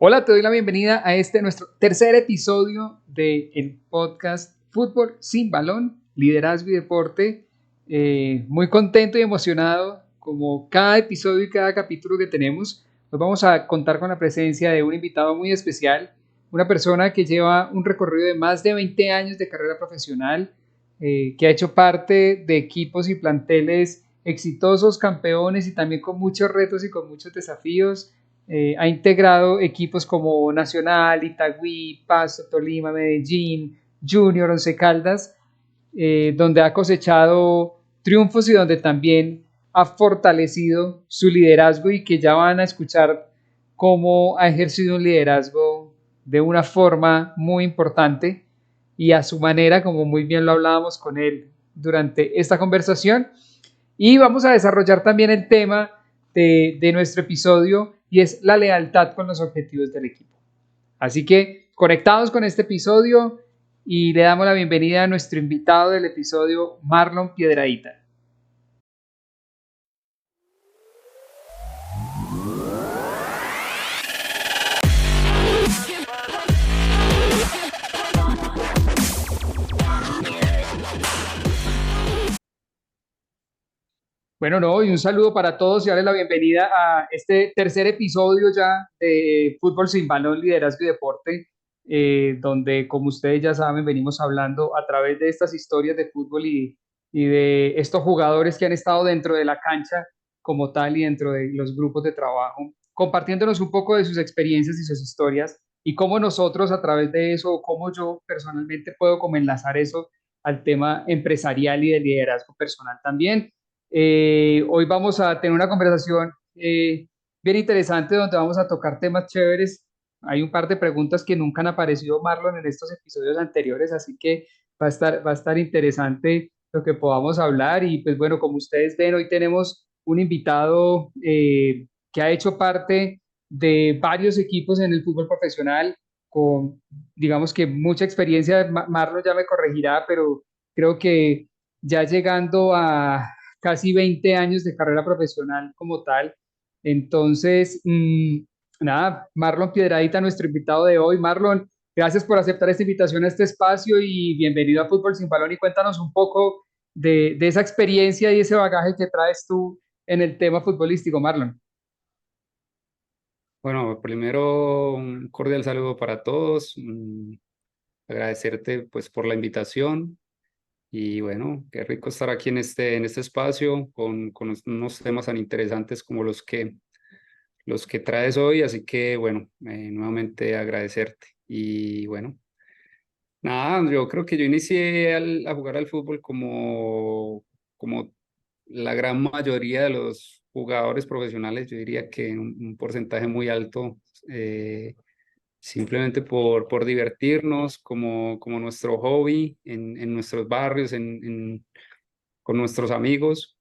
Hola, te doy la bienvenida a nuestro tercer episodio del podcast Fútbol sin Balón, Liderazgo y Deporte. Muy contento y emocionado como cada episodio y cada capítulo que tenemos. Hoy vamos a contar con la presencia de un invitado muy especial, una persona que lleva un recorrido de más de 20 años de carrera profesional, que ha hecho parte de equipos y planteles exitosos, campeones y también con muchos retos y con muchos desafíos. Ha integrado equipos como Nacional, Itagüí, Pasto, Tolima, Medellín, Junior, Once Caldas, donde ha cosechado triunfos y donde también ha fortalecido su liderazgo y que ya van a escuchar cómo ha ejercido un liderazgo de una forma muy importante y a su manera, como muy bien lo hablábamos con él durante esta conversación. Y vamos a desarrollar también el tema de nuestro episodio y es la lealtad con los objetivos del equipo. Así que conectados con este episodio y le damos la bienvenida a nuestro invitado del episodio, Marlon Piedradita. Bueno, no, y un saludo para todos y darles la bienvenida a este tercer episodio ya de Fútbol sin Balón, Liderazgo y Deporte, donde, como ustedes ya saben, venimos hablando a través de estas historias de fútbol y de estos jugadores que han estado dentro de la cancha como tal y dentro de los grupos de trabajo, compartiéndonos un poco de sus experiencias y sus historias y cómo nosotros a través de eso, o cómo yo personalmente puedo como enlazar eso al tema empresarial y de liderazgo personal también. Hoy vamos a tener una conversación bien interesante donde vamos a tocar temas chéveres. Hay un par de preguntas que nunca han aparecido, Marlon, en estos episodios anteriores, así que va a estar interesante lo que podamos hablar. Y pues bueno, como ustedes ven, hoy tenemos un invitado que ha hecho parte de varios equipos en el fútbol profesional con, digamos que mucha experiencia. Marlon ya me corregirá, pero creo que ya llegando a casi 20 años de carrera profesional como tal. Entonces, nada, Marlon Piedradita, nuestro invitado de hoy. Marlon, gracias por aceptar esta invitación a este espacio y bienvenido a Fútbol Sin Balón y cuéntanos un poco de esa experiencia y ese bagaje que traes tú en el tema futbolístico, Marlon. Bueno, primero un cordial saludo para todos, agradecerte pues por la invitación y bueno, qué rico estar aquí en este espacio con unos temas tan interesantes como los que traes hoy, así que bueno, nuevamente agradecerte y bueno, nada, yo creo que yo inicié a jugar al fútbol como la gran mayoría de los jugadores profesionales, yo diría que un porcentaje muy alto. eh, Simplemente por divertirnos, como nuestro hobby en nuestros barrios, con nuestros amigos.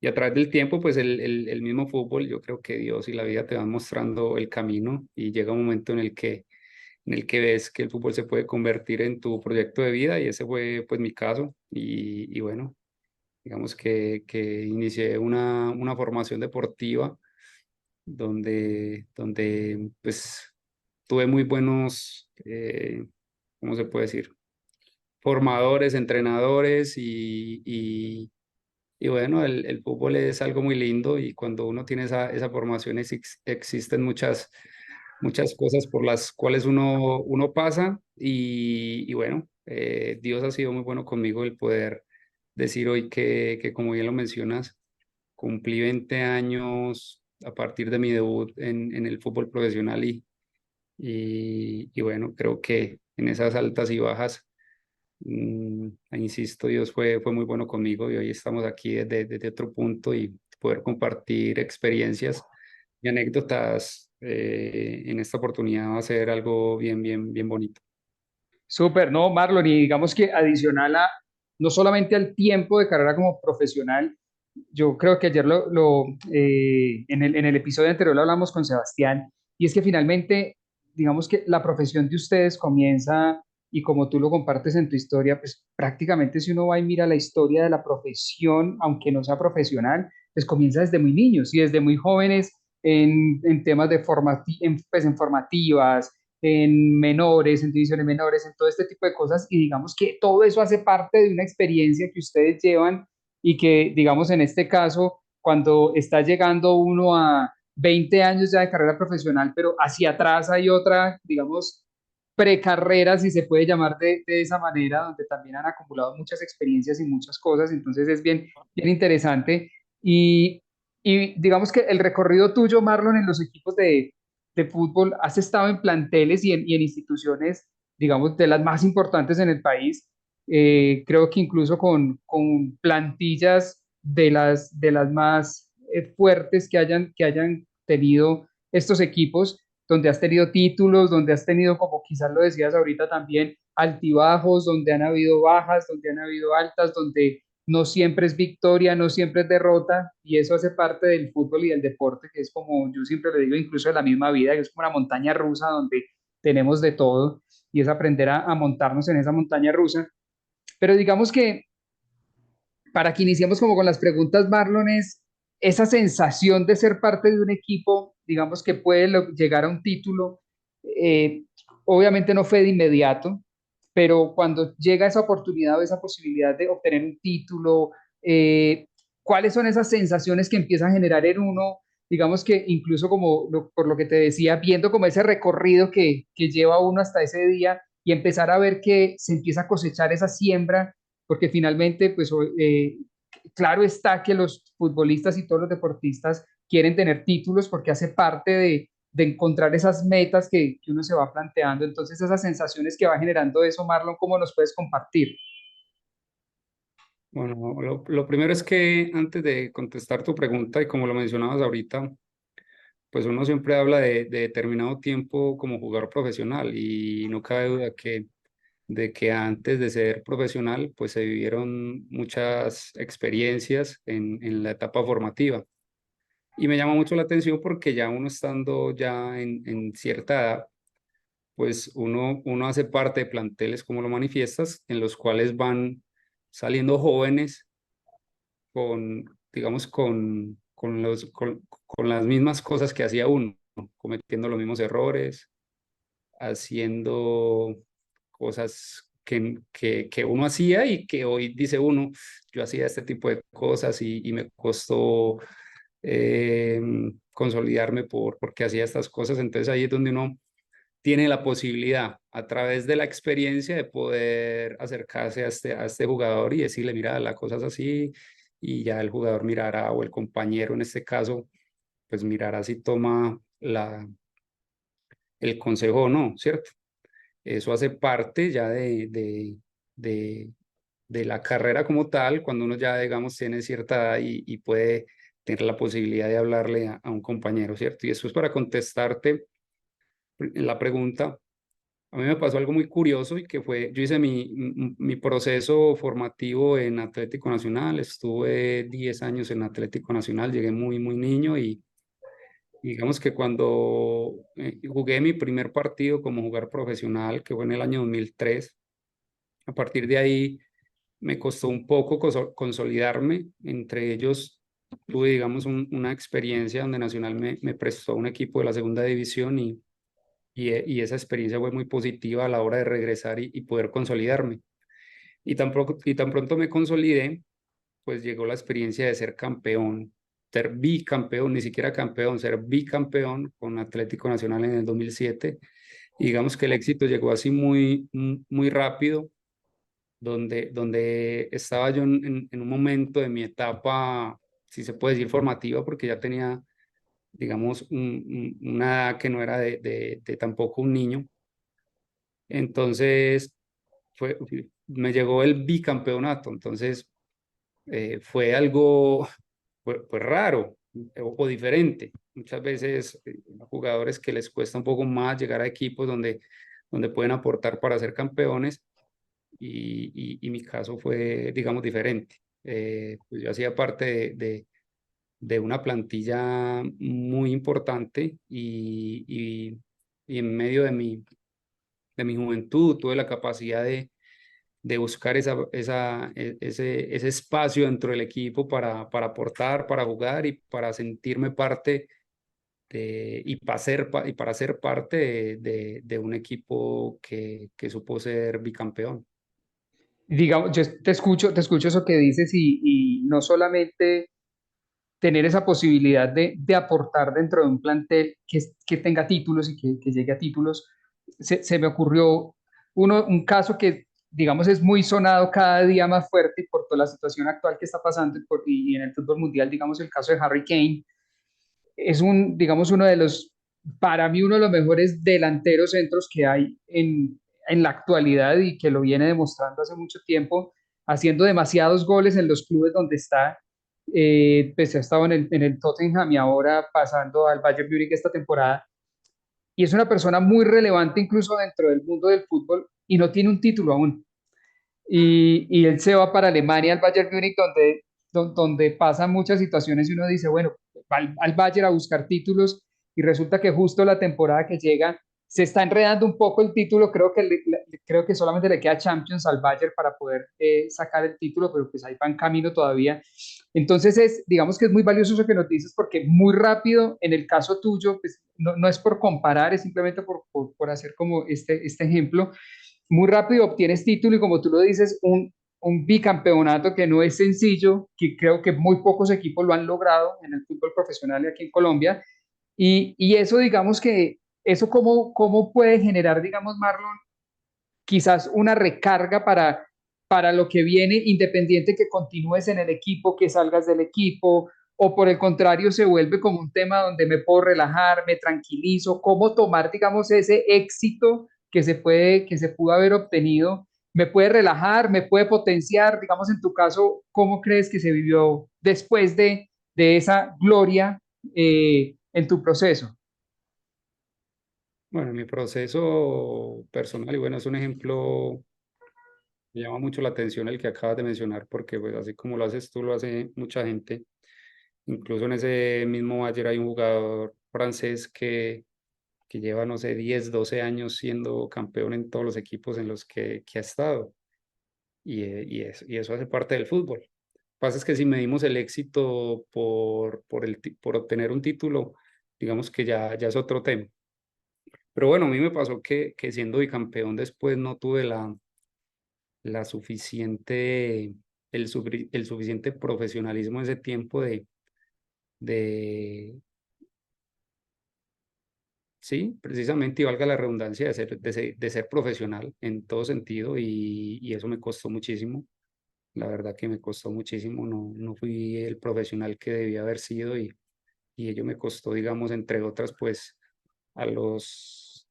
Y a través del tiempo, pues el mismo fútbol, yo creo que Dios y la vida te van mostrando el camino y llega un momento en el que ves que el fútbol se puede convertir en tu proyecto de vida y ese fue pues mi caso. Y bueno, digamos que inicié una formación deportiva donde pues tuve muy buenos, ¿cómo se puede decir? Formadores, entrenadores y bueno, el fútbol es algo muy lindo y cuando uno tiene esa formación existen muchas cosas por las cuales uno pasa y bueno, Dios ha sido muy bueno conmigo el poder decir hoy que como bien lo mencionas, cumplí 20 años a partir de mi debut en el fútbol profesional y bueno, creo que en esas altas y bajas, insisto, Dios fue muy bueno conmigo y hoy estamos aquí desde otro punto y poder compartir experiencias y anécdotas en esta oportunidad va a ser algo bien, bien, bien bonito. Súper, no, Marlon, y digamos que adicional a no solamente al tiempo de carrera como profesional, yo creo que ayer en el episodio anterior lo hablamos con Sebastián, y es que finalmente, digamos que la profesión de ustedes comienza, y como tú lo compartes en tu historia, pues prácticamente si uno va y mira la historia de la profesión, aunque no sea profesional, pues comienza desde muy niños y desde muy jóvenes en temas de pues, en formativas, en menores, en divisiones menores, en todo este tipo de cosas. Y digamos que todo eso hace parte de una experiencia que ustedes llevan y que, digamos, en este caso, cuando está llegando uno a 20 años ya de carrera profesional, pero hacia atrás hay otra, digamos, precarrera, si se puede llamar de esa manera, donde también han acumulado muchas experiencias y muchas cosas, entonces es bien, bien interesante. Y, y digamos que el recorrido tuyo, Marlon, en los equipos de fútbol, has estado en planteles y en instituciones, digamos, de las más importantes en el país. Creo que incluso con plantillas de las más fuertes que hayan tenido estos equipos, donde has tenido títulos, donde has tenido, como quizás lo decías ahorita también, altibajos, donde han habido bajas, donde han habido altas, donde no siempre es victoria, no siempre es derrota, y eso hace parte del fútbol y del deporte, que es como yo siempre le digo, incluso de la misma vida, que es como una montaña rusa donde tenemos de todo, y es aprender a montarnos en esa montaña rusa. Pero digamos que para que iniciemos como con las preguntas, Marlon, es esa sensación de ser parte de un equipo, digamos que puede llegar a un título, eh, obviamente no fue de inmediato, pero cuando llega esa oportunidad o esa posibilidad de obtener un título, eh, ¿cuáles son esas sensaciones que empiezan a generar en uno? Digamos que incluso como por lo que te decía, viendo como ese recorrido que lleva uno hasta ese día y empezar a ver que se empieza a cosechar esa siembra porque finalmente, pues claro está que los futbolistas y todos los deportistas quieren tener títulos porque hace parte de encontrar esas metas que uno se va planteando. Entonces, esas sensaciones que va generando eso, Marlon, ¿cómo nos puedes compartir? Bueno, lo primero es que antes de contestar tu pregunta, y como lo mencionabas ahorita, pues uno siempre habla de determinado tiempo como jugador profesional y no cabe duda de que antes de ser profesional, pues se vivieron muchas experiencias en la etapa formativa. Y me llama mucho la atención porque ya uno estando ya en cierta edad, pues uno hace parte de planteles, como lo manifiestas, en los cuales van saliendo jóvenes con, digamos, con las mismas cosas que hacía uno, ¿no? Cometiendo los mismos errores, haciendo cosas que uno hacía y que hoy dice uno, yo hacía este tipo de cosas y me costó eh, consolidarme porque hacía estas cosas. Entonces ahí es donde uno tiene la posibilidad a través de la experiencia de poder acercarse a este jugador y decirle, mira, la cosa es así, y ya el jugador mirará, o el compañero en este caso, pues mirará si toma el consejo o no, ¿cierto? Eso hace parte ya de, de la carrera como tal, cuando uno ya, digamos, tiene cierta edad y puede tener la posibilidad de hablarle a un compañero, ¿cierto? Y eso es para contestarte la pregunta. A mí me pasó algo muy curioso y que fue, yo hice mi proceso formativo en Atlético Nacional, estuve 10 años en Atlético Nacional, llegué muy, muy niño y digamos que cuando jugué mi primer partido como jugador profesional, que fue en el año 2003, a partir de ahí me costó un poco consolidarme. Entre ellos tuve, digamos, una experiencia donde Nacional me prestó un equipo de la segunda división y esa experiencia fue muy positiva a la hora de regresar y poder consolidarme. Y tan pronto me consolidé, pues llegó la experiencia de ser campeón, ser bicampeón, ni siquiera campeón, ser bicampeón con Atlético Nacional en el 2007. Y digamos que el éxito llegó así muy rápido, donde estaba yo en un momento de mi etapa, si se puede decir, formativa, porque ya tenía, digamos, una edad que no era de tampoco un niño. Entonces, me llegó el bicampeonato. Entonces, fue algo pues raro o diferente. Muchas veces jugadores que les cuesta un poco más llegar a equipos donde pueden aportar para ser campeones y mi caso fue, digamos, diferente. Pues yo hacía parte de una plantilla muy importante y en medio de mi juventud tuve la capacidad de buscar ese espacio dentro del equipo para aportar, para jugar y para sentirme parte y para ser parte de un equipo que supo ser bicampeón. Digamos, yo te escucho eso que dices y no solamente tener esa posibilidad de aportar dentro de un plantel que tenga títulos y que llegue a títulos. Se me ocurrió un caso que, digamos, es muy sonado cada día más fuerte por toda la situación actual que está pasando y en el fútbol mundial, digamos, el caso de Harry Kane. Es digamos, para mí, uno de los mejores delanteros centros que hay en la actualidad y que lo viene demostrando hace mucho tiempo, haciendo demasiados goles en los clubes donde está. Pues ha estado en el Tottenham y ahora pasando al Bayern Múnich esta temporada. Y es una persona muy relevante incluso dentro del mundo del fútbol y no tiene un título aún. Y él se va para Alemania, al Bayern Múnich, donde pasan muchas situaciones y uno dice, bueno, va al Bayern a buscar títulos y resulta que justo la temporada que llega se está enredando un poco el título, creo que solamente le queda Champions al Bayern para poder sacar el título, pero pues ahí va en camino todavía. Entonces digamos que es muy valioso eso que nos dices porque muy rápido, en el caso tuyo, pues no es por comparar, es simplemente por hacer como este ejemplo, muy rápido obtienes título y como tú lo dices, un bicampeonato que no es sencillo, que creo que muy pocos equipos lo han logrado en el fútbol profesional aquí en Colombia. Y eso, digamos que, eso cómo puede generar, digamos, Marlon, quizás una recarga para lo que viene, independiente que continúes en el equipo, que salgas del equipo, o por el contrario se vuelve como un tema donde me puedo relajar, me tranquilizo, cómo tomar, digamos, ese éxito que se pudo haber obtenido, me puede relajar, me puede potenciar, digamos, en tu caso, ¿cómo crees que se vivió después de esa gloria en tu proceso? Bueno, mi proceso personal, y bueno, es un ejemplo, me llama mucho la atención el que acabas de mencionar, porque pues así como lo haces tú, lo hace mucha gente. Incluso en ese mismo Bayern hay un jugador francés que lleva, no sé, 10 12 años siendo campeón en todos los equipos en los que ha estado. Y eso hace parte del fútbol. Lo que pasa es que si medimos el éxito por obtener un título, digamos que ya es otro tema. Pero bueno, a mí me pasó que siendo bicampeón después no tuve la suficiente, el suficiente profesionalismo en ese tiempo de, sí, precisamente, y valga la redundancia, de ser profesional en todo sentido, y eso me costó muchísimo. La verdad que me costó muchísimo, no fui el profesional que debía haber sido, y ello me costó, digamos, entre otras, pues a los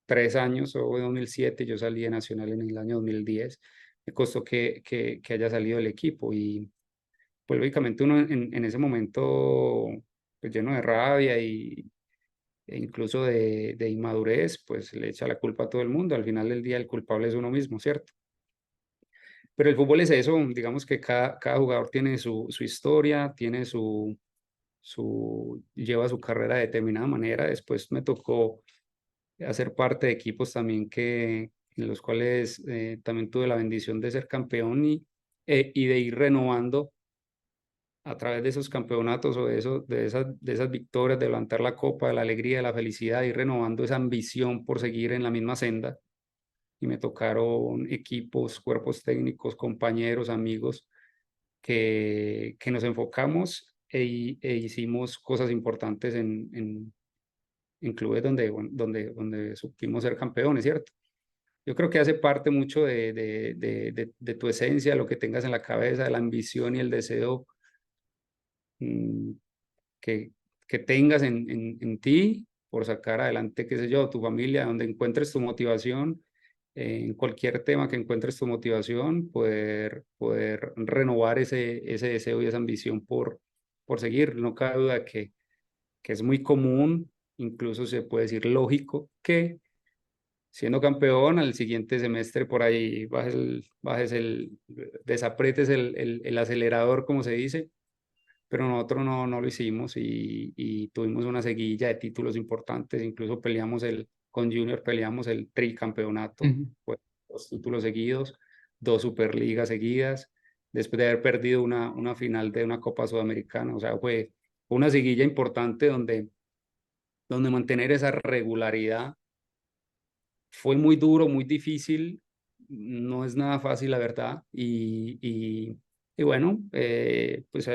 3 años, o 2007, yo salí de Nacional en el año 2010, me costó que haya salido el equipo, y pues lógicamente uno en ese momento, pues lleno de rabia e incluso de inmadurez, pues le echa la culpa a todo el mundo. Al final del día el culpable es uno mismo, ¿cierto? Pero el fútbol es eso, digamos que cada jugador tiene su historia, tiene lleva su carrera de determinada manera. Después me tocó hacer parte de equipos también en los cuales también tuve la bendición de ser campeón y de ir renovando a través de esos campeonatos o de esas victorias, de levantar la copa, de la alegría, de la felicidad, ir renovando esa ambición por seguir en la misma senda. Y me tocaron equipos, cuerpos técnicos, compañeros, amigos, que nos enfocamos e hicimos cosas importantes en clubes donde supimos ser campeones, ¿cierto? Yo creo que hace parte mucho de tu esencia, lo que tengas en la cabeza, de la ambición y el deseo mm, que, que tengas en ti por sacar adelante, qué sé yo, tu familia, donde encuentres tu motivación, en cualquier tema que encuentres tu motivación, poder renovar ese deseo y esa ambición por seguir. No cabe duda que es muy común, incluso se puede decir lógico, que siendo campeón al siguiente semestre por ahí desapretes el acelerador, como se dice, pero nosotros no lo hicimos y tuvimos una seguilla de títulos importantes, incluso con Junior peleamos el tricampeonato, Ujú. fue 2 títulos seguidos, 2 Superligas seguidas, después de haber perdido una final de una Copa Sudamericana, o sea, fue una seguilla importante donde mantener esa regularidad fue muy duro, muy difícil, no es nada fácil, la verdad. Y bueno, pues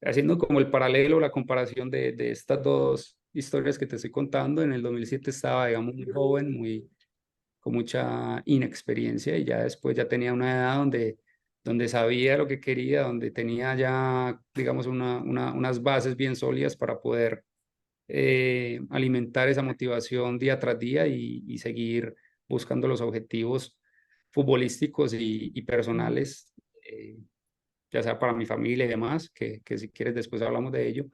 haciendo como el paralelo, la comparación de estas dos historias que te estoy contando, en el 2007 estaba, digamos, muy joven, con mucha inexperiencia, y ya después ya tenía una edad donde sabía lo que quería, donde tenía ya, digamos, unas bases bien sólidas para poder alimentar esa motivación día tras día y seguir buscando los objetivos futbolísticos y personales, ya sea para mi familia y demás, que si quieres después hablamos de ello,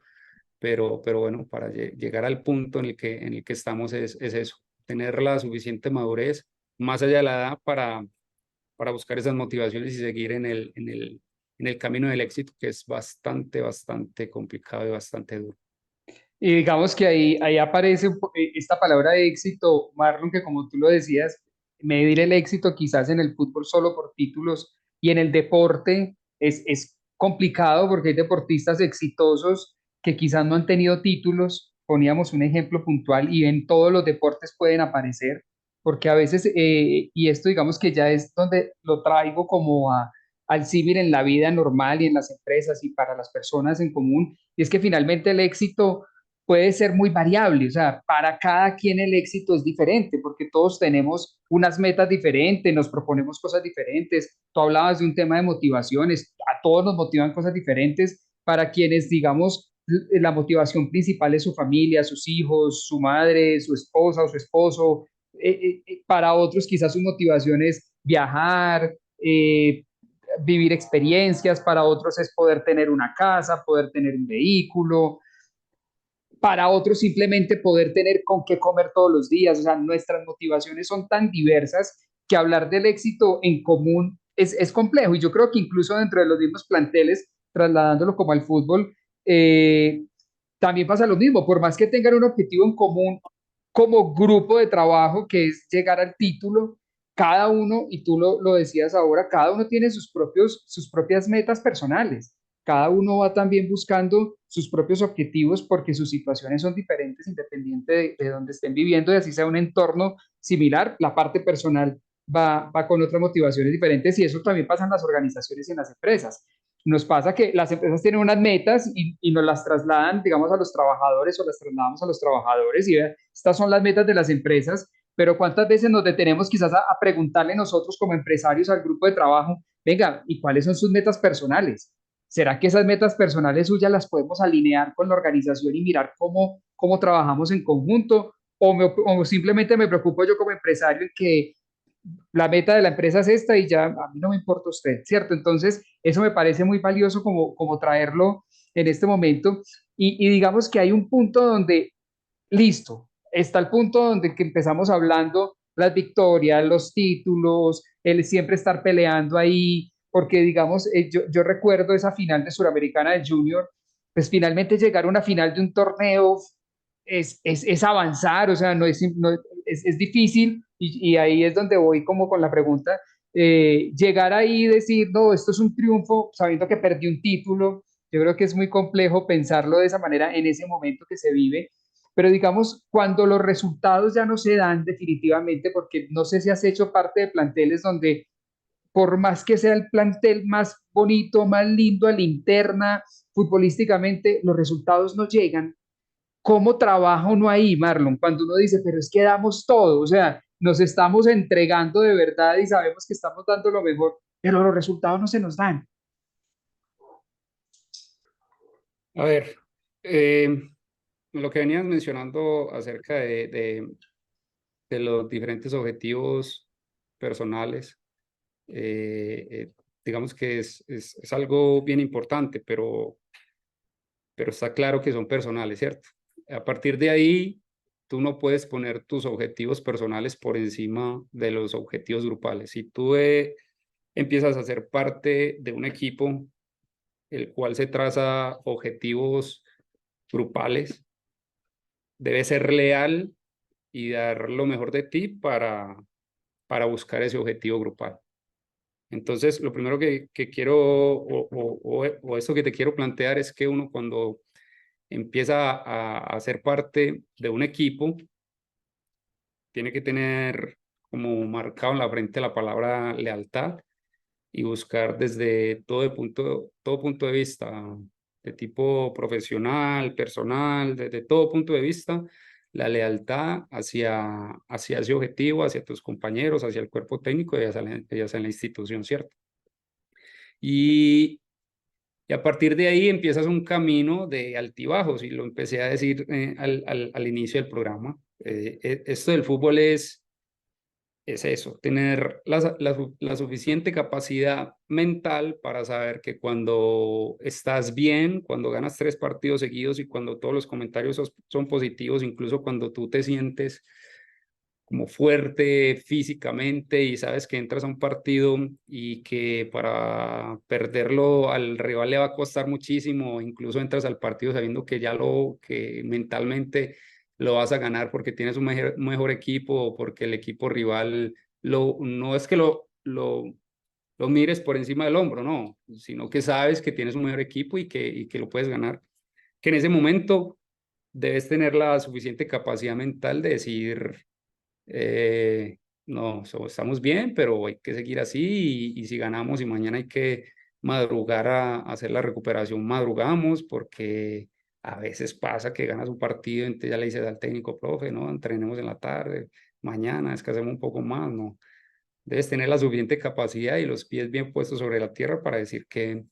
pero bueno, para llegar al punto en el que estamos es eso, tener la suficiente madurez más allá de la edad para buscar esas motivaciones y seguir en el camino del éxito, que es bastante, bastante complicado y bastante duro. Y digamos que ahí aparece esta palabra de éxito, Marlon, que como tú lo decías, medir el éxito quizás en el fútbol solo por títulos y en el deporte es complicado porque hay deportistas exitosos que quizás no han tenido títulos. Poníamos un ejemplo puntual y en todos los deportes pueden aparecer, porque a veces, y esto digamos que ya es donde lo traigo como al símil en la vida normal y en las empresas y para las personas en común, y es que finalmente el éxito puede ser muy variable, o sea, para cada quien el éxito es diferente, porque todos tenemos unas metas diferentes, nos proponemos cosas diferentes. Tú hablabas de un tema de motivaciones, a todos nos motivan cosas diferentes. Para quienes, digamos, la motivación principal es su familia, sus hijos, su madre, su esposa o su esposo. Para otros quizás su motivación es viajar, vivir experiencias, para otros es poder tener una casa, poder tener un vehículo, para otros simplemente poder tener con qué comer todos los días. O sea, nuestras motivaciones son tan diversas que hablar del éxito en común es complejo. Y yo creo que incluso dentro de los mismos planteles, trasladándolo como al fútbol, eh, también pasa lo mismo. Por más que tengan un objetivo en común como grupo de trabajo, que es llegar al título, cada uno, y tú lo decías ahora, cada uno tiene sus propias metas personales. Cada uno va también buscando sus propios objetivos porque sus situaciones son diferentes independiente de donde estén viviendo y así sea un entorno similar, la parte personal va con otras motivaciones diferentes y eso también pasa en las organizaciones y en las empresas. Nos pasa que las empresas tienen unas metas y nos las trasladan, digamos, a los trabajadores o las trasladamos a los trabajadores y estas son las metas de las empresas, pero ¿cuántas veces nos detenemos quizás a preguntarle nosotros como empresarios al grupo de trabajo, venga, ¿y cuáles son sus metas personales? ¿Será que esas metas personales suyas las podemos alinear con la organización y mirar cómo trabajamos en conjunto? O simplemente me preocupo yo como empresario en que la meta de la empresa es esta y ya a mí no me importa usted, ¿cierto? Entonces, eso me parece muy valioso como traerlo en este momento. Y digamos que hay un punto donde, listo, está el punto donde que empezamos hablando las victorias, los títulos, el siempre estar peleando ahí, porque digamos, yo recuerdo esa final de Suramericana de Junior, pues finalmente llegar a una final de un torneo es avanzar, o sea, es difícil y ahí es donde voy como con la pregunta, llegar ahí y decir, no, esto es un triunfo sabiendo que perdí un título, yo creo que es muy complejo pensarlo de esa manera en ese momento que se vive, pero digamos, cuando los resultados ya no se dan definitivamente, porque no sé si has hecho parte de planteles donde por más que sea el plantel más bonito, más lindo a la interna, futbolísticamente, los resultados no llegan. ¿Cómo trabaja uno ahí, Marlon? Cuando uno dice, pero es que damos todo, o sea, nos estamos entregando de verdad y sabemos que estamos dando lo mejor, pero los resultados no se nos dan. A ver, lo que venías mencionando acerca de los diferentes objetivos personales, digamos que es algo bien importante, pero está claro que son personales, ¿cierto? A partir de ahí, tú no puedes poner tus objetivos personales por encima de los objetivos grupales. Si tú empiezas a ser parte de un equipo el cual se traza objetivos grupales, debes ser leal y dar lo mejor de ti para buscar ese objetivo grupal. Entonces, lo primero que quiero, o esto que te quiero plantear es que uno cuando empieza a ser parte de un equipo, tiene que tener como marcado en la frente la palabra lealtad y buscar desde todo punto de vista, de tipo profesional, personal, desde todo punto de vista, la lealtad hacia ese objetivo, hacia tus compañeros, hacia el cuerpo técnico y hacia la institución, ¿cierto? Y, y a partir de ahí empiezas un camino de altibajos, y lo empecé a decir al inicio del programa. Esto del fútbol es eso, tener la suficiente capacidad mental para saber que cuando estás bien, cuando ganas 3 partidos seguidos y cuando todos los comentarios son positivos, incluso cuando tú te sientes como fuerte físicamente y sabes que entras a un partido y que para perderlo al rival le va a costar muchísimo, incluso entras al partido sabiendo que que mentalmente lo vas a ganar porque tienes un mejor equipo o porque el equipo rival no es que lo mires por encima del hombro, no, sino que sabes que tienes un mejor equipo y que lo puedes ganar. Que en ese momento debes tener la suficiente capacidad mental de decir, no, estamos bien, pero hay que seguir así y si ganamos y mañana hay que madrugar a hacer la recuperación, madrugamos porque a veces pasa que ganas un partido y entonces ya le dices al técnico, profe, no, entrenemos en la tarde, mañana descansemos un poco más, no. Debes tener la suficiente capacidad y los pies bien puestos sobre la tierra para decir que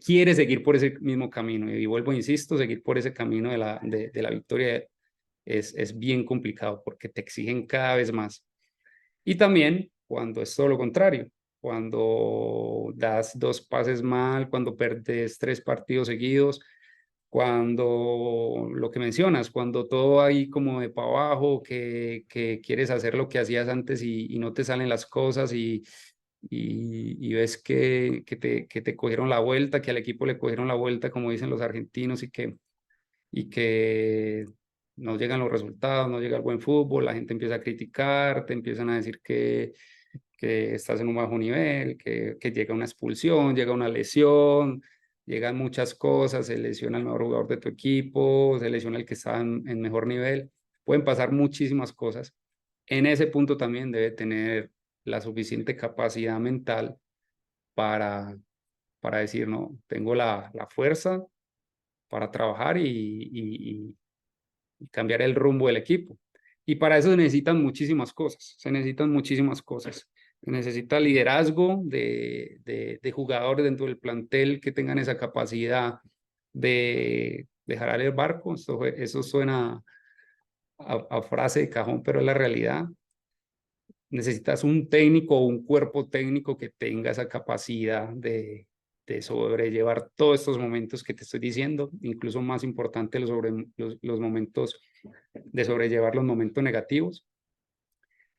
quieres seguir por ese mismo camino. Y vuelvo, insisto, seguir por ese camino de la victoria es bien complicado porque te exigen cada vez más. Y también cuando es todo lo contrario, cuando das 2 pases mal, cuando perdes 3 partidos seguidos, cuando lo que mencionas, cuando todo ahí como de para abajo, que quieres hacer lo que hacías antes y no te salen las cosas y ves que te cogieron la vuelta, que al equipo le cogieron la vuelta, como dicen los argentinos, y que no llegan los resultados, no llega el buen fútbol, la gente empieza a criticar, te empiezan a decir que estás en un bajo nivel, que llega una expulsión, llega una lesión, llegan muchas cosas, se lesiona el mejor jugador de tu equipo, se lesiona el que está en mejor nivel, pueden pasar muchísimas cosas. En ese punto también debe tener la suficiente capacidad mental para, para decir, no, tengo la fuerza para trabajar y cambiar el rumbo del equipo. Y para eso se necesitan muchísimas cosas, se necesitan muchísimas cosas. Se necesita liderazgo de jugadores dentro del plantel que tengan esa capacidad de jalar el barco. Eso suena a frase de cajón, pero es la realidad. Necesitas un técnico o un cuerpo técnico que tenga esa capacidad de sobrellevar todos estos momentos que te estoy diciendo, incluso más importante los momentos de sobrellevar los momentos negativos,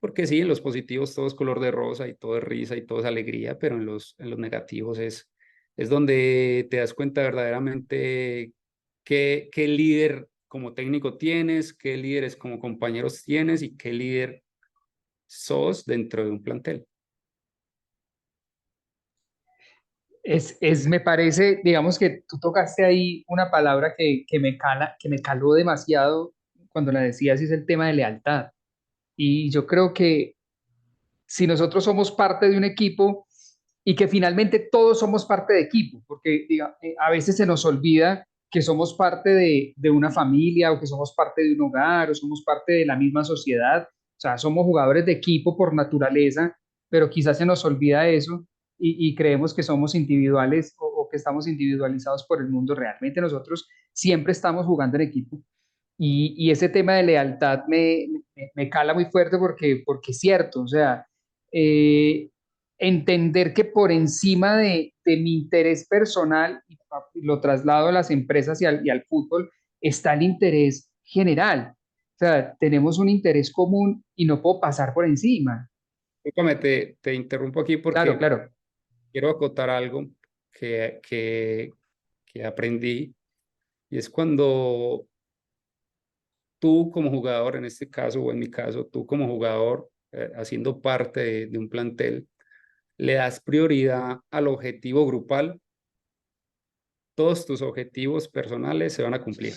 porque sí, en los positivos todo es color de rosa y todo es risa y todo es alegría, pero en los negativos es donde te das cuenta verdaderamente qué líder como técnico tienes, qué líderes como compañeros tienes y qué líder sos dentro de un plantel. Me parece, digamos que tú tocaste ahí una palabra que me caló demasiado cuando la decías, y es el tema de lealtad. Y yo creo que si nosotros somos parte de un equipo y que finalmente todos somos parte de equipo, porque a veces se nos olvida que somos parte de una familia o que somos parte de un hogar o somos parte de la misma sociedad, o sea, somos jugadores de equipo por naturaleza, pero quizás se nos olvida eso y creemos que somos individuales o que estamos individualizados por el mundo. Realmente nosotros siempre estamos jugando en equipo y ese tema de lealtad me cala muy fuerte porque es cierto, o sea, eh, entender que por encima de mi interés personal, y lo traslado a las empresas y al fútbol, está el interés general. O sea, tenemos un interés común y no puedo pasar por encima. Discúlpame, te interrumpo aquí Claro, porque claro. quiero acotar algo que, que, que aprendí, y es cuando tú como jugador, en este caso o en mi caso, tú como jugador, haciendo parte de un plantel, le das prioridad al objetivo grupal todos tus objetivos personales se van a cumplir.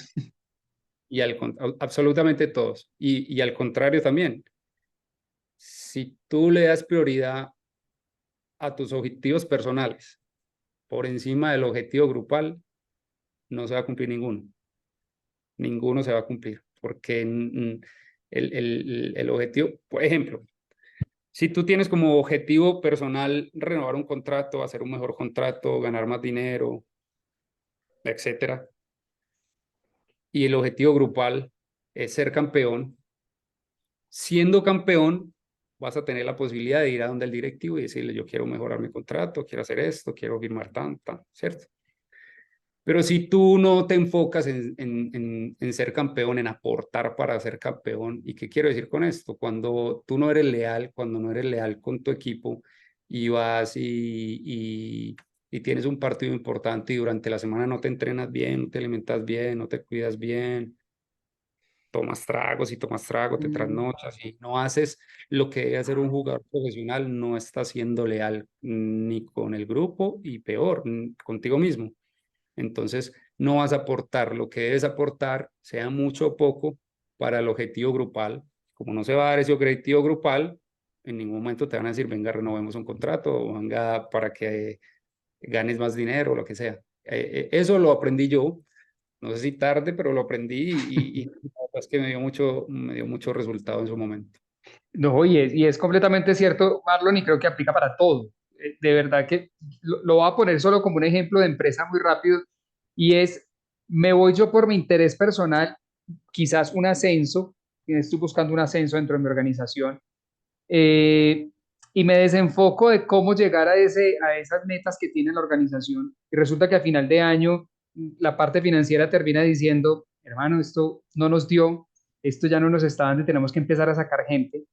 Y absolutamente todos. Y al contrario también, si tú le das prioridad a tus objetivos personales por encima del objetivo grupal, no se va a cumplir ninguno. Ninguno se va a cumplir, porque el objetivo, por ejemplo, si tú tienes como objetivo personal renovar un contrato, hacer un mejor contrato, ganar más dinero, etcétera, y el objetivo grupal es ser campeón, siendo campeón, vas a tener la posibilidad de ir a donde el directivo y decirle, yo quiero mejorar mi contrato, quiero hacer esto, quiero firmar tanta, ¿cierto? Pero si tú no te enfocas en ser campeón, en aportar para ser campeón, ¿y qué quiero decir con esto? Cuando tú no eres leal, cuando no eres leal con tu equipo y vas y tienes un partido importante y durante la semana no te entrenas bien, no te alimentas bien, no te cuidas bien, tomas tragos y tomas trago, te Mm. trasnochas y no haces lo que debe hacer un jugador profesional, no estás siendo leal ni con el grupo y peor, contigo mismo. Entonces, no vas a aportar lo que debes aportar, sea mucho o poco, para el objetivo grupal. Como no se va a dar ese objetivo grupal, en ningún momento te van a decir, venga, renovemos un contrato, o venga para que ganes más dinero, o lo que sea. Eso lo aprendí yo, no sé si tarde, pero lo aprendí y la verdad es que me dio mucho resultado en su momento. No, y es completamente cierto, Marlon, y creo que aplica para todo. De verdad que lo voy a poner solo como un ejemplo de empresa muy rápido, y es, me voy yo por mi interés personal, quizás un ascenso, estoy buscando un ascenso dentro de mi organización, eh, y me desenfoco de cómo llegar a esas metas que tiene la organización. Y resulta que a final de año la parte financiera termina diciendo, hermano, esto no nos dio, esto ya no nos está dando y tenemos que empezar a sacar gente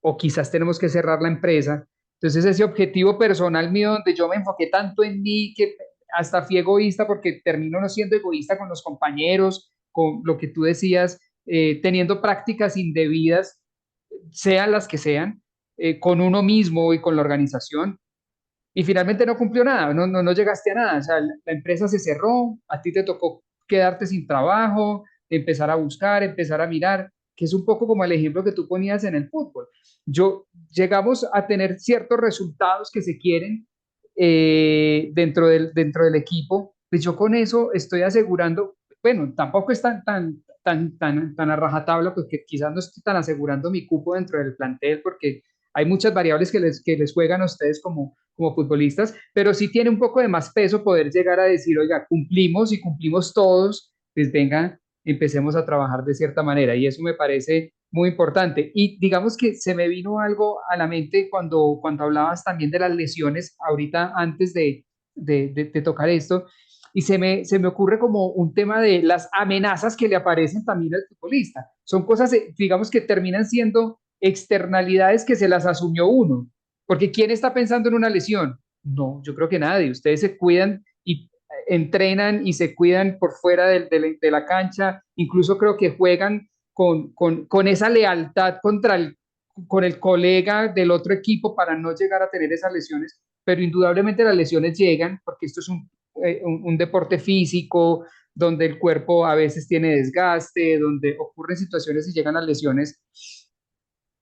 o quizás tenemos que cerrar la empresa. Entonces ese objetivo personal mío donde yo me enfoqué tanto en mí que hasta fui egoísta porque termino no siendo egoísta con los compañeros, con lo que tú decías, teniendo prácticas indebidas, sean las que sean, con uno mismo y con la organización. Y finalmente no cumplió nada, no llegaste a nada. O sea, la empresa se cerró, a ti te tocó quedarte sin trabajo, empezar a buscar, empezar a mirar, que es un poco como el ejemplo que tú ponías en el fútbol. Llegamos a tener ciertos resultados que se quieren dentro del equipo, pues yo con eso estoy asegurando, bueno, tampoco es tan a rajatabla, porque quizás no estoy tan asegurando mi cupo dentro del plantel, porque hay muchas variables que les juegan a ustedes como futbolistas, pero sí tiene un poco de más peso poder llegar a decir, oiga, cumplimos y cumplimos todos, pues venga, empecemos a trabajar de cierta manera. Y eso me parece muy importante. Y digamos que se me vino algo a la mente cuando hablabas también de las lesiones, ahorita antes de tocar esto, y se me ocurre como un tema de las amenazas que le aparecen también al futbolista. Son cosas, digamos, que terminan siendo externalidades que se las asumió uno. Porque ¿quién está pensando en una lesión? No, yo creo que nadie. Ustedes se cuidan y entrenan y se cuidan por fuera de la cancha. Incluso creo que juegan con esa lealtad con el colega del otro equipo para no llegar a tener esas lesiones. Pero indudablemente las lesiones llegan porque esto es un deporte físico donde el cuerpo a veces tiene desgaste, donde ocurren situaciones y llegan las lesiones.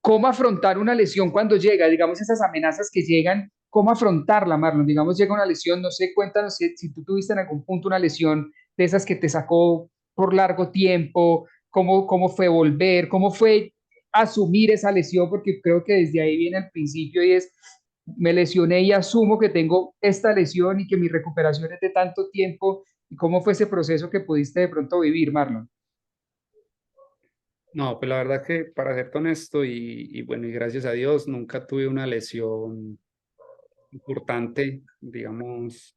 ¿Cómo afrontar una lesión cuando llega? Digamos, esas amenazas que llegan, ¿cómo afrontarla, Marlon? Digamos, llega una lesión, no sé, cuéntanos si tú tuviste en algún punto una lesión de esas que te sacó por largo tiempo, cómo fue volver, cómo fue asumir esa lesión, porque creo que desde ahí viene el principio y es, me lesioné y asumo que tengo esta lesión y que mi recuperación es de tanto tiempo. ¿Y cómo fue ese proceso que pudiste de pronto vivir, Marlon? No, pues la verdad que para ser honesto y bueno, y gracias a Dios, nunca tuve una lesión importante, digamos,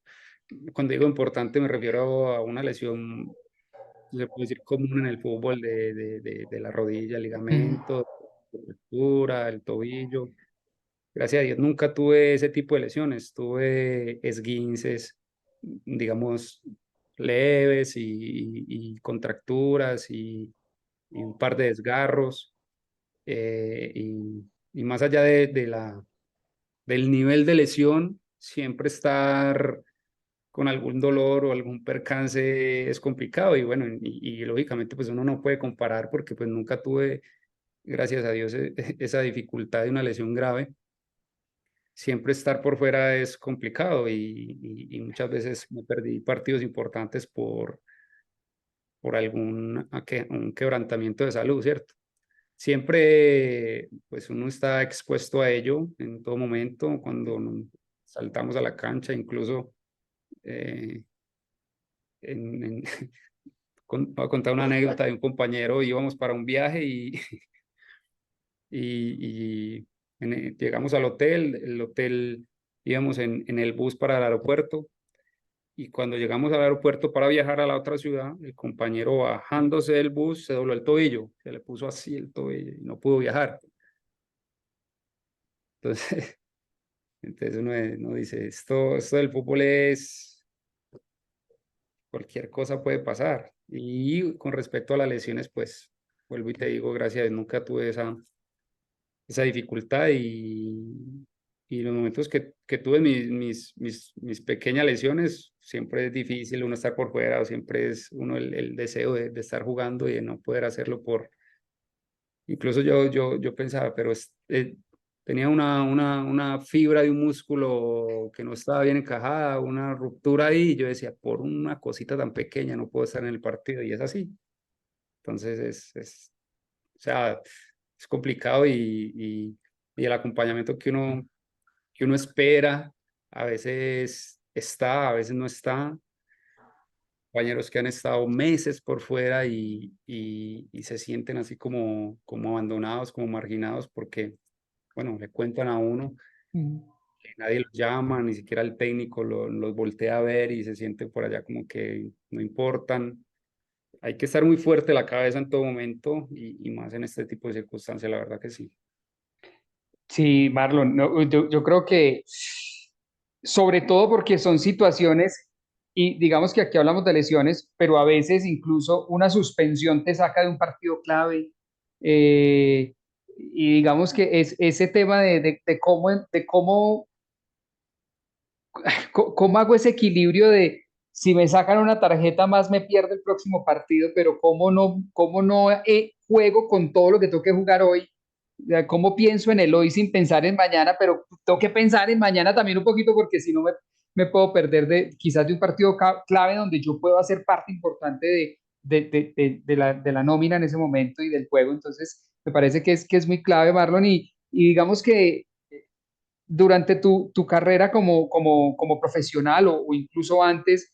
cuando digo importante me refiero a una lesión, se puede decir común en el fútbol de la rodilla, el Mm. ligamento, la fractura, el tobillo. Gracias a Dios nunca tuve ese tipo de lesiones, tuve esguinces, digamos, leves y contracturas y un par de desgarros. Y más allá del nivel de lesión, siempre estar con algún dolor o algún percance es complicado y bueno, y lógicamente pues uno no puede comparar porque pues nunca tuve, gracias a Dios, esa dificultad de una lesión grave. Siempre estar por fuera es complicado y muchas veces me perdí partidos importantes por un quebrantamiento de salud, ¿cierto? Siempre, pues uno está expuesto a ello en todo momento, cuando saltamos a la cancha, incluso eh, en, voy a contar una anécdota de un compañero, íbamos para un viaje llegamos al hotel, el hotel íbamos en el bus para el aeropuerto y cuando llegamos al aeropuerto para viajar a la otra ciudad, el compañero bajándose del bus se dobló el tobillo, se le puso así el tobillo y no pudo viajar. Entonces, entonces uno dice, esto del fútbol es, cualquier cosa puede pasar. Y con respecto a las lesiones, pues vuelvo y te digo, gracias a Dios, nunca tuve esa dificultad y los momentos que tuve mis pequeñas lesiones, siempre es difícil uno estar por fuera, o siempre es uno el deseo de estar jugando y de no poder hacerlo incluso yo pensaba, pero tenía una fibra de un músculo que no estaba bien encajada, una ruptura ahí, y yo decía, por una cosita tan pequeña no puedo estar en el partido, y es así. Entonces o sea, es complicado y el acompañamiento que uno espera, a veces está, a veces no está. Compañeros que han estado meses por fuera y se sienten así como abandonados, como marginados, porque, bueno, le cuentan a uno Mm. que nadie los llama, ni siquiera el técnico los voltea a ver y se sienten por allá como que no importan. Hay que estar muy fuerte la cabeza en todo momento y más en este tipo de circunstancias, la verdad que sí. Sí, Marlon, no, yo creo que sobre todo porque son situaciones, y digamos que aquí hablamos de lesiones, pero a veces incluso una suspensión te saca de un partido clave. Y digamos que es ese tema cómo hago ese equilibrio de si me sacan una tarjeta más me pierdo el próximo partido, pero cómo no juego con todo lo que tengo que jugar hoy. O sea, cómo pienso en el hoy sin pensar en mañana, pero tengo que pensar en mañana también un poquito porque si no me puedo perder quizás de un partido clave donde yo puedo hacer parte importante de la nómina en ese momento y del juego. Entonces, me parece que es muy clave, Marlon, y digamos que durante tu carrera como profesional o incluso antes,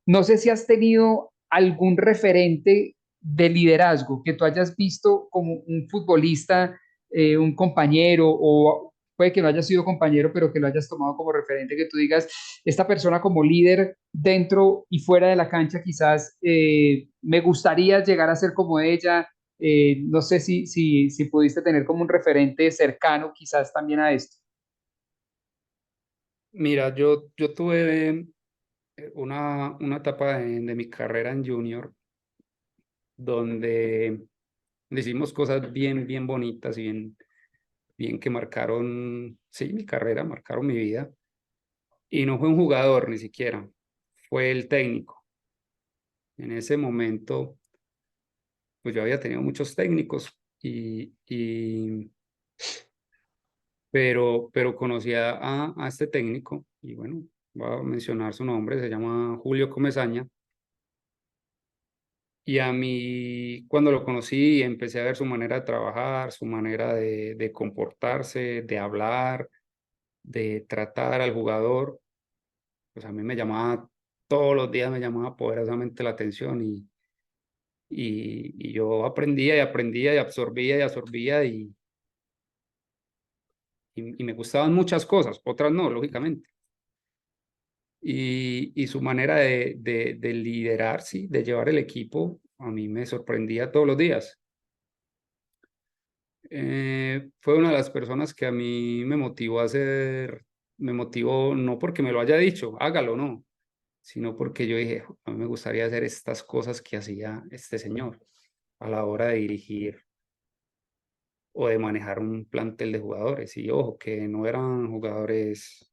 no sé si has tenido algún referente de liderazgo que tú hayas visto como un futbolista, un compañero, o puede que no haya sido compañero, pero que lo hayas tomado como referente, que tú digas, esta persona como líder dentro y fuera de la cancha, quizás me gustaría llegar a ser como ella. No sé si pudiste tener como un referente cercano quizás también a esto. Mira, yo tuve una etapa de mi carrera en Junior donde hicimos cosas bien bonitas y bien que marcaron, sí, mi carrera, marcaron mi vida. Y no fue un jugador ni siquiera, fue el técnico. En ese momento, pues yo había tenido muchos técnicos, pero conocía a este técnico y bueno, voy a mencionar su nombre, se llama Julio Comesaña. Y a mí, cuando lo conocí, empecé a ver su manera de trabajar, su manera de comportarse, de hablar, de tratar al jugador. Pues a mí me llamaba, todos los días me llamaba poderosamente la atención y yo aprendía y aprendía y absorbía y me gustaban muchas cosas, otras no, lógicamente. Y su manera de liderar, sí, de llevar el equipo, a mí me sorprendía todos los días. Fue una de las personas que a mí me motivó no porque me lo haya dicho, hágalo, no, sino porque yo dije, a mí me gustaría hacer estas cosas que hacía este señor a la hora de dirigir o de manejar un plantel de jugadores. Y ojo, que no eran jugadores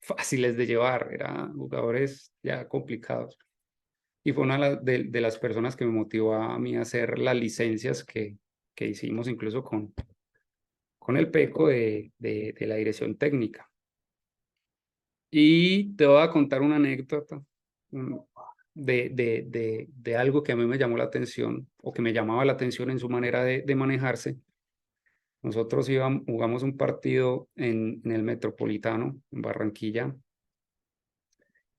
fáciles de llevar, eran jugadores ya complicados. Y fue una de las personas que me motivó a mí a hacer las licencias que hicimos incluso con el PECO de la dirección técnica. Y te voy a contar una anécdota mm, de algo que a mí me llamó la atención o que me llamaba la atención en su manera de manejarse. Nosotros jugamos un partido en el Metropolitano, en Barranquilla,